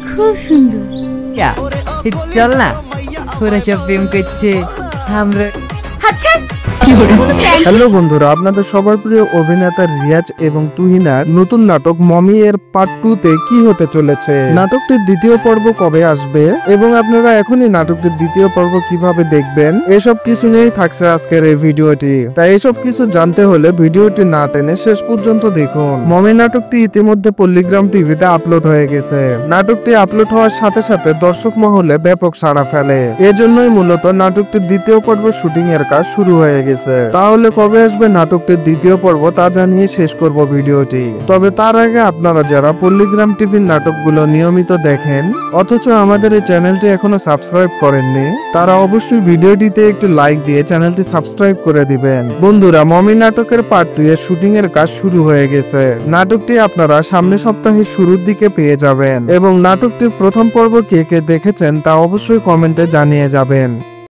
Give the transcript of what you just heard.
খুব সুন্দর। চল না, ওরা সব প্রেম করছে, আমরা আচ্ছা হ্যালো বন্ধুরা, আপনাদের সবার প্রিয় অভিনেতা রিয়াজ এবং তুহিনার নতুন নাটক মমি এর পার্ট 2 তে কি হতে চলেছে, নাটকটির দ্বিতীয় পর্ব কবে আসবে এবং আপনারা এখনই নাটকটির দ্বিতীয় পর্ব কিভাবে দেখবেন, এসব কিছু নিয়েই থাকছে আজকের এই ভিডিওটি। তাই এসব কিছু জানতে হলে ভিডিওটি না টেনে শেষ পর্যন্ত দেখুন। মমি নাটকটি ইতিমধ্যে পল্লিগ্রাম টিভিতে আপলোড হয়ে গেছে। নাটকটি আপলোড হওয়ার সাথে সাথে দর্শক মহলে ব্যাপক সাড়া ফেলে। এজন্যই মূলত নাটকটির দ্বিতীয় পর্ব শুটিং এর কাজ শুরু হয়ে গেছে। তাহলে কবে আসবে নাটকটির দ্বিতীয় পর্ব তা জানিয়ে শেষ করব ভিডিওটি। তবে তার আগে আপনারা যারা পল্লিগ্রাম টিভির নাটকগুলো নিয়মিত দেখেন অথচ আমাদের এই চ্যানেলটি এখনো সাবস্ক্রাইব করেননি, তারা অবশ্যই ভিডিওটিতে একটু লাইক দিয়ে চ্যানেলটি সাবস্ক্রাইব করে দিবেন। বন্ধুরা, মমি নাটকের পার্ট 2 এর শুটিং এর কাজ শুরু হয়ে গেছে। নাটকটি আপনারা সামনের সপ্তাহের শুরুর দিকে পেয়ে যাবেন এবং নাটকটির প্রথম পর্ব কে কে দেখেছেন তা অবশ্যই কমেন্টে জানিয়ে যাবেন।